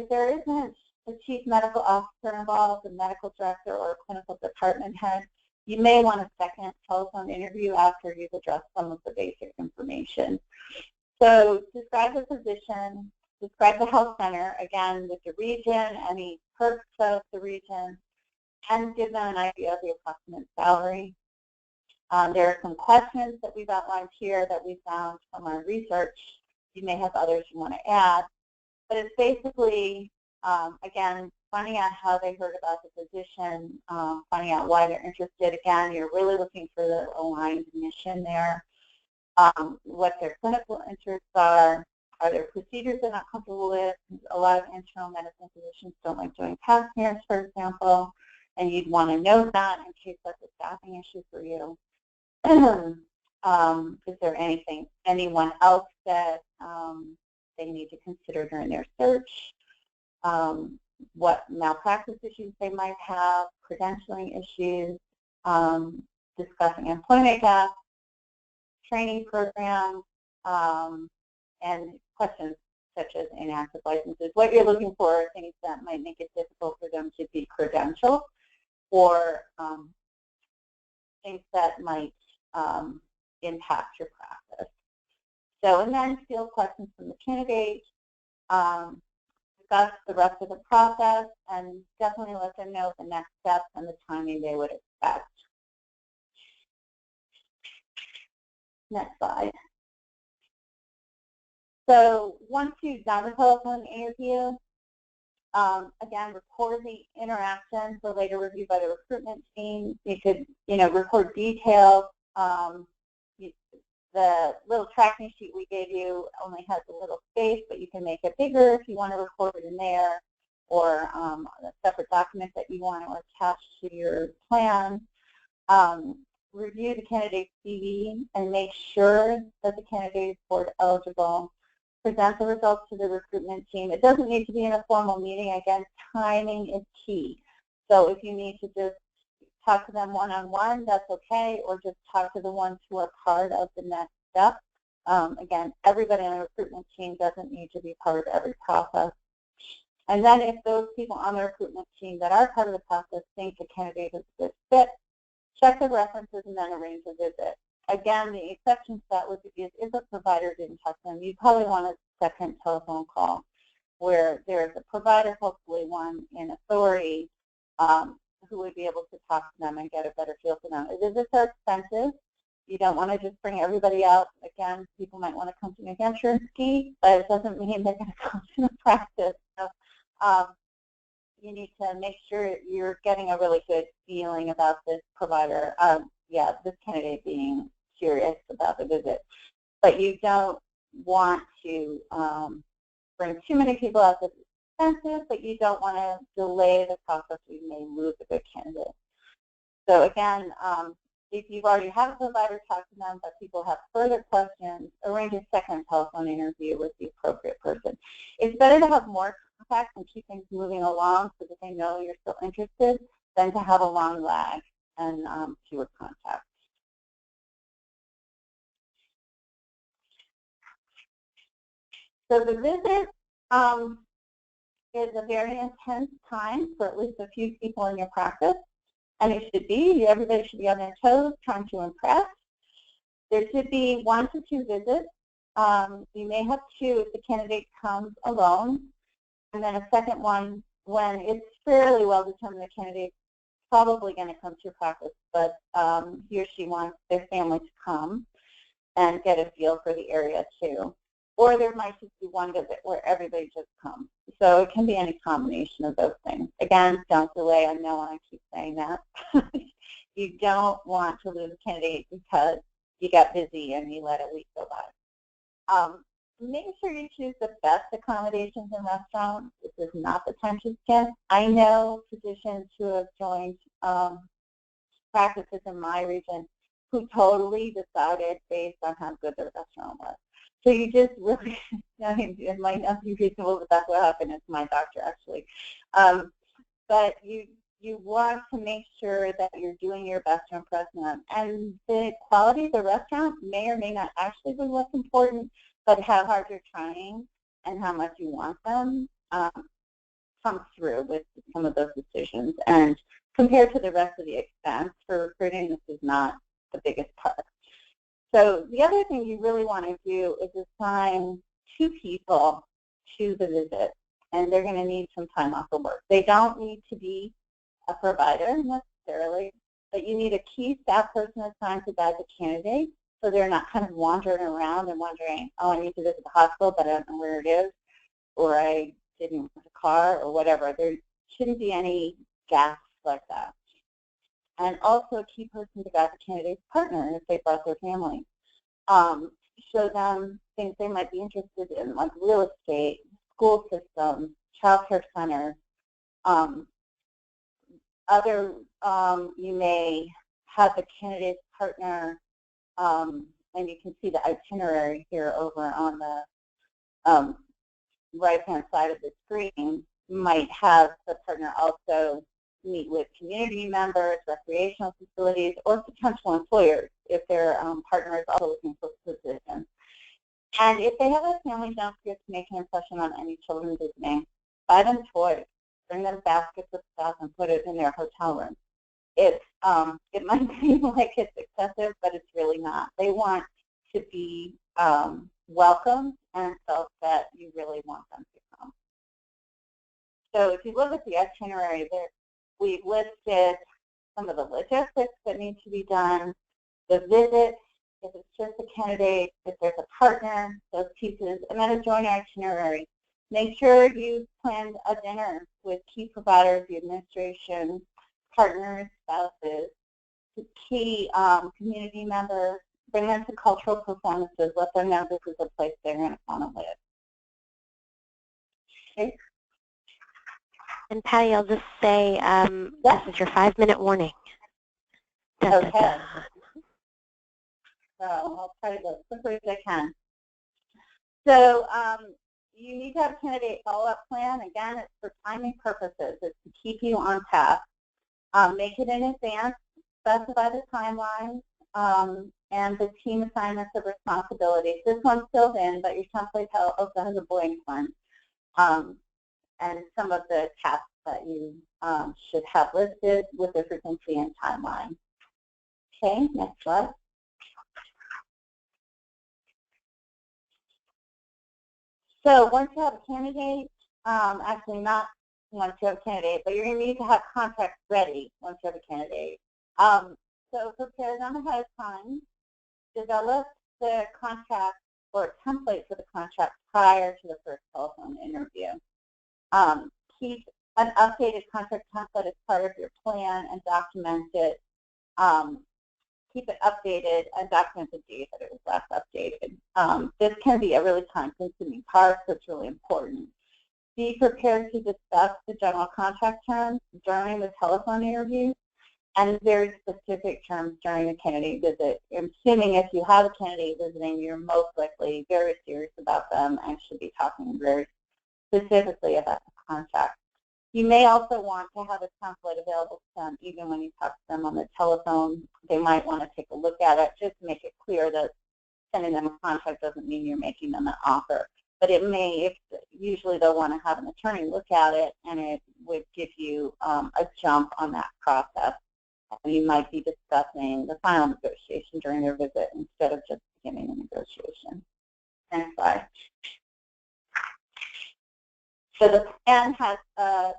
there isn't a chief medical officer involved, a medical director, or a clinical department head, you may want a second telephone interview after you've addressed some of the basic information. So describe the position, describe the health center, again, with the region, any perks of the region, and give them an idea of the approximate salary. There are some questions that we've outlined here that we found from our research. You may have others you want to add, but it's basically, again, finding out how they heard about the position, finding out why they're interested. Again, you're really looking for the aligned mission there, what their clinical interests are there procedures they're not comfortable with. A lot of internal medicine physicians don't like doing pap smears, for example, and you'd want to know that in case that's a staffing issue for you. Is there anyone else that they need to consider during their search? What malpractice issues they might have, credentialing issues, discussing employment gaps, training programs, and questions such as inactive licenses. What you're looking for are things that might make it difficult for them to be credentialed, or things that might impact your practice. So, and then field questions from the candidate, discuss the rest of the process, and definitely let them know the next steps and the timing they would expect. Next slide. So once you've done the telephone interview, again, record the interaction for later review by the recruitment team. You could, record details. The little tracking sheet we gave you only has a little space, but you can make it bigger if you want to record it in there, or a separate document that you want to attach to your plan. Review the candidate's CV and make sure that the candidate is board eligible. Present the results to the recruitment team. It doesn't need to be in a formal meeting. Again, timing is key. So if you need to just talk to them one-on-one, that's okay, or just talk to the ones who are part of the next step. Again, everybody on the recruitment team doesn't need to be part of every process. And then if those people on the recruitment team that are part of the process think the candidate is a good fit, check the references and then arrange a visit. Again, the exception to that would be if a provider didn't talk to them, you probably want a second telephone call where there's a provider, hopefully one in authority, who would be able to talk to them and get a better feel for them. Visits are expensive. You don't want to just bring everybody out. Again, people might want to come to New Hampshire and ski, but it doesn't mean they're going to come to the practice. So you need to make sure you're getting a really good feeling about this provider, this candidate being serious about the visit. But you don't want to bring too many people out that's expensive, but you don't want to delay the process. You may lose a good candidate. So again, if you've already had a provider, talk to them, but people have further questions, arrange a second telephone interview with the appropriate person. It's better to have more contacts and keep things moving along so that they know you're still interested than to have a long lag and fewer contacts. So the visit is a very intense time for at least a few people in your practice. And it should be, everybody should be on their toes, trying to impress. There should be 1 to 2 visits. You may have 2 if the candidate comes alone, and then a second one when it's fairly well determined the candidate's probably going to come to your practice, but he or she wants their family to come and get a feel for the area too. Or there might just be 1 visit where everybody just comes. So it can be any combination of those things. Again, don't delay. I know I keep saying that. You don't want to lose a candidate because you got busy and you let a week go by. Make sure you choose the best accommodations in restaurants. This is not the time to skip. I know physicians who have joined practices in my region who totally decided based on how good the restaurant was. So you just really, it might not be reasonable, but that's what happened. It's my doctor, actually. But you want to make sure that you're doing your best to impress them. And the quality of the restaurant may or may not actually be what's important, but how hard you're trying and how much you want them comes through with some of those decisions. And compared to the rest of the expense for recruiting, this is not the biggest part. So the other thing you really want to do is assign 2 people to the visit, and they're going to need some time off of work. They don't need to be a provider necessarily, but you need a key staff person assigned to guide the candidate so they're not kind of wandering around and wondering, oh, I need to visit the hospital, but I don't know where it is, or I didn't rent a car, or whatever. There shouldn't be any gaps like that. And also a key person to guide the candidate's partner if they brought their family. Show them things they might be interested in, like real estate, school systems, child care centers. You may have the candidate's partner, and you can see the itinerary here over on the right-hand side of the screen, might have the partner also meet with community members, recreational facilities, or potential employers if their partner is also looking for positions. And if they have a family, don't forget to make an impression on any children visiting. Buy them toys, bring them baskets of stuff, and put it in their hotel room. It might seem like it's excessive, but it's really not. They want to be welcomed and felt that you really want them to come. So if you look at the itinerary, we've listed some of the logistics that need to be done, the visit, if it's just a candidate, if there's a partner, those pieces, and then a joint itinerary. Make sure you plan a dinner with key providers, the administration, partners, spouses, key community members. Bring them to cultural performances. Let them know this is a place they're going to want to live. Okay. And Patty, I'll just say this is your 5-minute warning. Okay. So I'll try to go as quickly as I can. So you need to have a candidate follow-up plan. Again, it's for timing purposes. It's to keep you on task. Make it in advance, specify the timeline, and the team assignments of responsibilities. This one's filled in, but your template also has a blank one. And some of the tasks that you should have listed with the frequency and timeline. Okay, next slide. So once you have a candidate, actually not once you have a candidate, but you're going to need to have contracts ready once you have a candidate. So prepare them ahead of time. Develop the contract or template for the contract prior to the first telephone interview. Keep an updated contract template as part of your plan and document it. Keep it updated and document the date that it was last updated. This can be a really time-consuming part, so it's really important. Be prepared to discuss the general contract terms during the telephone interview and very specific terms during the candidate visit. I'm assuming if you have a candidate visiting, you're most likely very serious about them and should be talking very specifically about the contract. You may also want to have a template available to them even when you talk to them on the telephone. They might want to take a look at it just to make it clear that sending them a contract doesn't mean you're making them an offer. But it may, usually they'll want to have an attorney look at it, and it would give you a jump on that process. And you might be discussing the final negotiation during their visit instead of just beginning the negotiation. Next slide. So the plan has a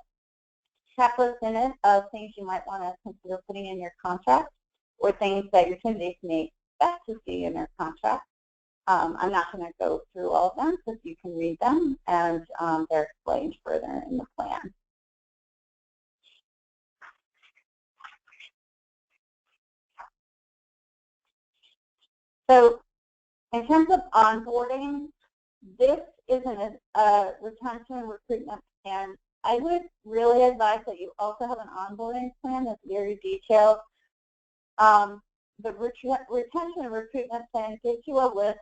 checklist in it of things you might want to consider putting in your contract or things that your candidates may expect to see in their contract. I'm not going to go through all of them because you can read them, and they're explained further in the plan. So in terms of onboarding, this isn't a retention and recruitment plan. I would really advise that you also have an onboarding plan that's very detailed. The retention and recruitment plan gives you a list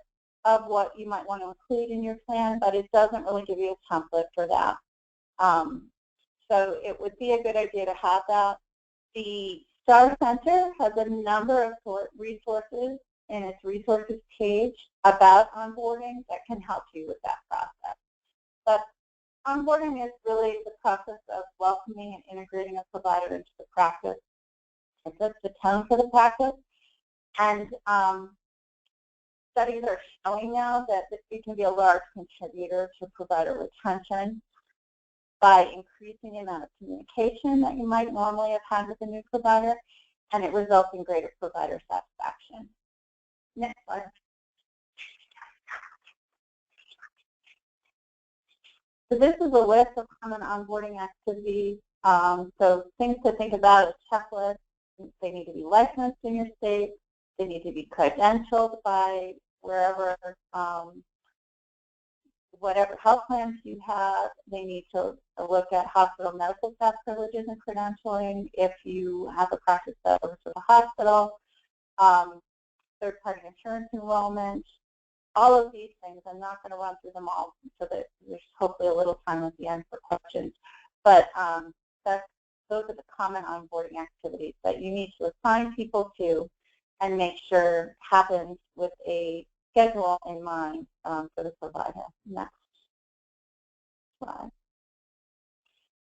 of what you might want to include in your plan, but it doesn't really give you a template for that. So it would be a good idea to have that. The STAR Center has a number of resources in its resources page about onboarding that can help you with that process. But onboarding is really the process of welcoming and integrating a provider into the practice. It sets the tone for the practice, and studies are showing now that it can be a large contributor to provider retention by increasing the amount of communication that you might normally have had with a new provider, and it results in greater provider satisfaction. Next slide. So this is a list of common onboarding activities. So things to think about is checklists. They need to be licensed in your state. They need to be credentialed by wherever, whatever health plans you have. They need to look at hospital medical staff privileges and credentialing if you have a practice that works with a hospital. Third-party insurance enrollment, all of these things. I'm not going to run through them all so that there's hopefully a little time at the end for questions. But those are the common onboarding activities that you need to assign people to and make sure happens with a schedule in mind for the provider. Next slide.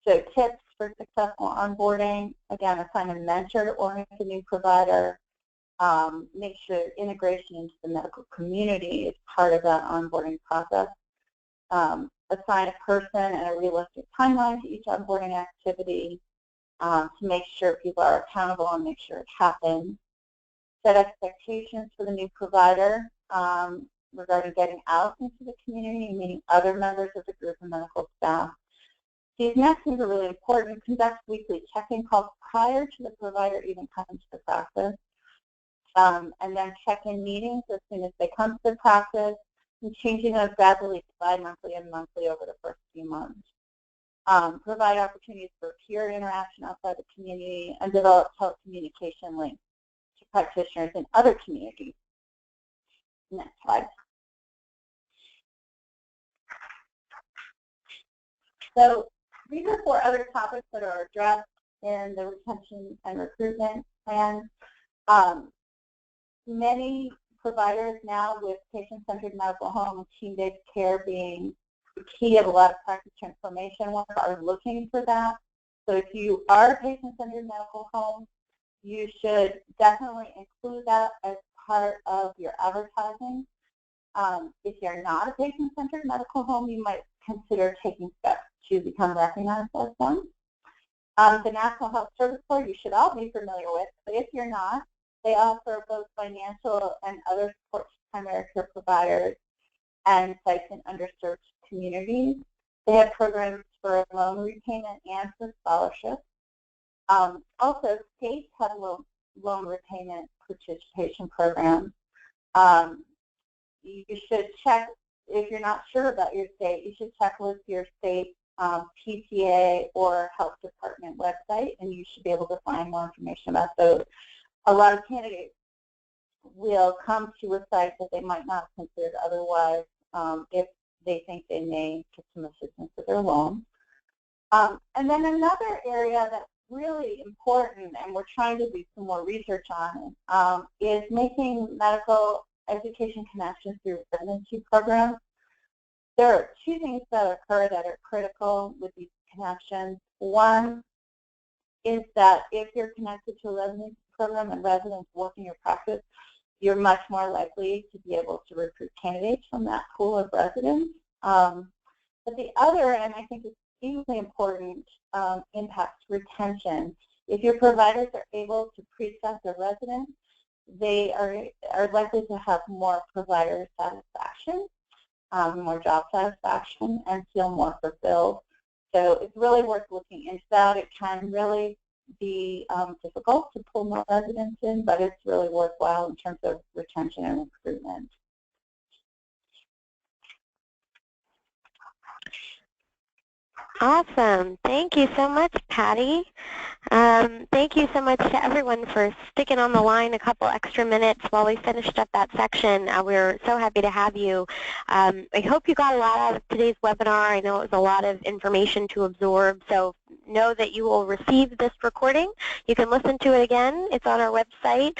So tips for successful onboarding. Again, assign a mentor to orient a new provider. Make sure integration into the medical community is part of that onboarding process. Assign a person and a realistic timeline to each onboarding activity to make sure people are accountable and make sure it happens. Set expectations for the new provider regarding getting out into the community and meeting other members of the group and medical staff. These next things are really important. Conduct weekly check-in calls prior to the provider even coming to the practice. And then check-in meetings as soon as they come to the practice, and changing those gradually to bi-monthly and monthly over the first few months. Provide opportunities for peer interaction outside the community, and develop telecommunication links to practitioners in other communities. Next slide. So these are 4 other topics that are addressed in the retention and recruitment plan. Many providers now, with patient-centered medical home and team-based care being the key of a lot of practice transformation work, are looking for that. So if you are a patient-centered medical home, you should definitely include that as part of your advertising. If you're not a patient-centered medical home, you might consider taking steps to become recognized as one. The National Health Service Corps you should all be familiar with, but if you're not, they offer both financial and other support to primary care providers and sites in underserved communities. They have programs for loan repayment and for scholarships. Also, states have loan repayment participation programs. You should check, if you're not sure about your state, you should check with your state PTA or health department website, and you should be able to find more information about those. A lot of candidates will come to a site that they might not have considered otherwise if they think they may get some assistance with their loan. And then another area that's really important, and we're trying to do some more research on, is making medical education connections through residency programs. There are two things that occur that are critical with these connections. One is that if you're connected to a residency program and residents work in your practice, you're much more likely to be able to recruit candidates from that pool of residents. But the other, and I think it's hugely important, impacts retention. If your providers are able to pre-assess their residents, they are likely to have more provider satisfaction, more job satisfaction, and feel more fulfilled. So it's really worth looking into that. It can really be difficult to pull more residents in, but it's really worthwhile in terms of retention and recruitment. Awesome. Thank you so much, Patty. Thank you so much to everyone for sticking on the line a couple extra minutes while we finished up that section. We're so happy to have you. I hope you got a lot out of today's webinar. I know it was a lot of information to absorb, so know that you will receive this recording. You can listen to it again. It's on our website.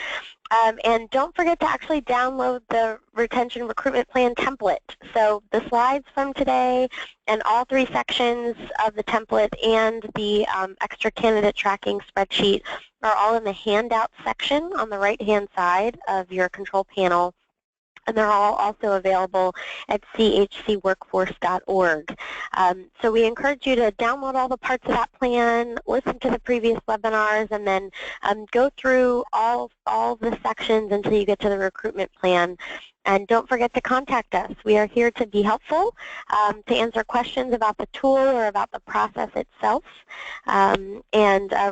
And don't forget to actually download the Retention Recruitment Plan Template. So the slides from today and all 3 sections of the template and the extra candidate tracking spreadsheet are all in the handout section on the right-hand side of your control panel. And they're all also available at chcworkforce.org. So we encourage you to download all the parts of that plan, listen to the previous webinars, and then go through all the sections until you get to the recruitment plan. And don't forget to contact us. We are here to be helpful, to answer questions about the tool or about the process itself, and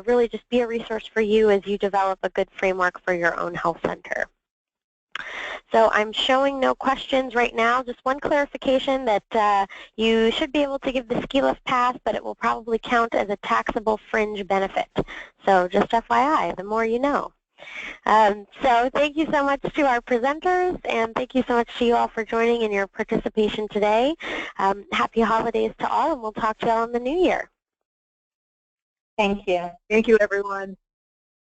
really just be a resource for you as you develop a good framework for your own health center. So I'm showing no questions right now. Just one clarification that you should be able to give the ski lift pass, but it will probably count as a taxable fringe benefit. So just FYI, the more you know. So thank you so much to our presenters, and thank you so much to you all for joining and your participation today. Happy holidays to all, and we'll talk to you all in the new year. Thank you. Thank you, everyone.